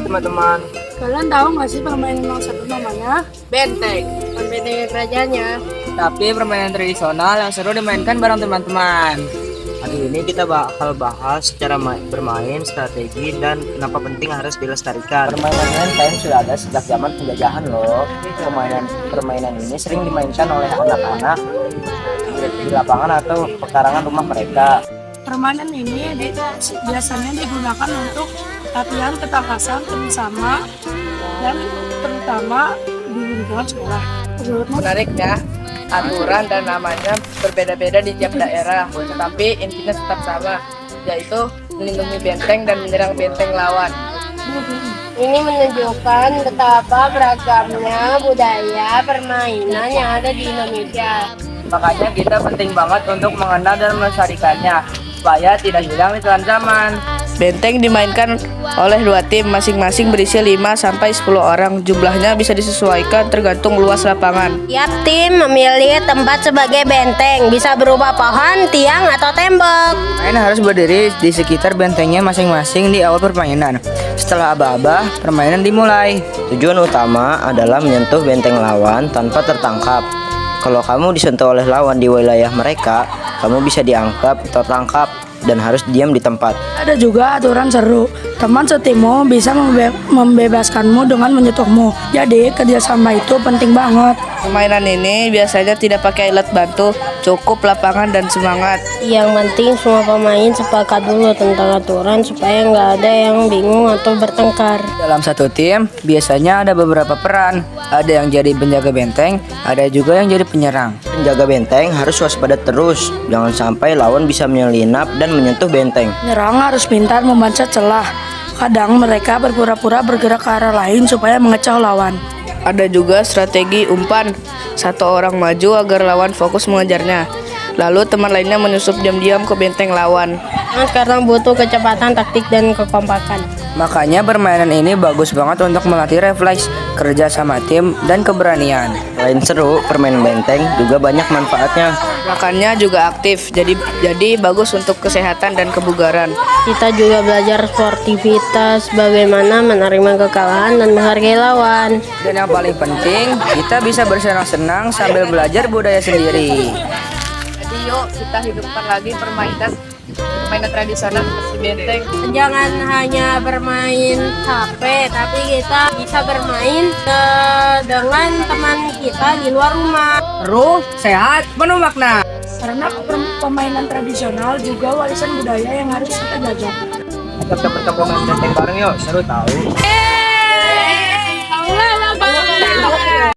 teman-teman. Kalian tahu nggak sih permainan yang satu namanya? Benteng. Bukan benteng kerajaannya. Tapi permainan tradisional yang seru dimainkan bareng teman-teman. Hari ini kita bakal bahas cara bermain, strategi, dan kenapa penting harus dilestarikan. Permainan benteng sudah ada sejak zaman penjajahan loh. Permainan ini sering dimainkan oleh anak-anak di lapangan atau pekarangan rumah mereka. Permainan ini biasanya digunakan untuk latihan ketangkasan bersama dan terutama di lingkungan sekolah. Menarik ya, aturan dan namanya berbeda-beda di tiap daerah, tetapi intinya tetap sama, yaitu melindungi benteng dan menyerang benteng lawan. Ini menunjukkan betapa beragamnya budaya permainan yang ada di Indonesia. Makanya kita penting banget untuk mengenal dan melestarikannya, supaya tidak hilang di telan zaman. Benteng dimainkan oleh dua tim, masing-masing berisi 5-10 orang. Jumlahnya bisa disesuaikan tergantung luas lapangan. Tiap tim memilih tempat sebagai benteng, bisa berupa pohon, tiang, atau tembok. Pemain harus berdiri di sekitar bentengnya masing-masing di awal permainan. Setelah aba-aba, permainan dimulai. Tujuan utama adalah menyentuh benteng lawan tanpa tertangkap. Kalau kamu disentuh oleh lawan di wilayah mereka, kamu bisa dianggap tertangkap dan harus diam di tempat. Ada juga aturan seru. Teman setimu bisa membebaskanmu dengan menyentuhmu. Jadi kerjasama itu penting banget. Permainan ini biasanya tidak pakai alat bantu, cukup lapangan dan semangat. Yang penting semua pemain sepakat dulu tentang aturan supaya nggak ada yang bingung atau bertengkar. Dalam satu tim, biasanya ada beberapa peran. Ada yang jadi penjaga benteng, ada juga yang jadi penyerang. Penjaga benteng harus waspada terus, jangan sampai lawan bisa menyelinap dan menyentuh benteng. Penyerang harus pintar membaca celah. Kadang mereka berpura-pura bergerak ke arah lain supaya mengecauh lawan. Ada juga strategi umpan. Satu orang maju agar lawan fokus mengejarnya. Lalu teman lainnya menyusup diam-diam ke benteng lawan. Karena butuh kecepatan, taktik, dan kekompakan. Makanya permainan ini bagus banget untuk melatih refleks, kerja sama tim, dan keberanian. Selain seru, permainan benteng juga banyak manfaatnya. Makannya juga aktif, jadi bagus untuk kesehatan dan kebugaran. Kita juga belajar sportivitas, bagaimana menerima kekalahan dan menghargai lawan. Dan yang paling penting, kita bisa bersenang-senang sambil belajar budaya sendiri. Jadi yuk kita hidupkan lagi permainan tradisional seperti benteng. Jangan hanya bermain HP, tapi kita bisa bermain dengan teman kita di luar rumah. Seru, sehat, penuh makna. Karena permainan tradisional juga warisan budaya yang harus kita jaga. Kita bertemu main benteng bareng yuk, seru tahu.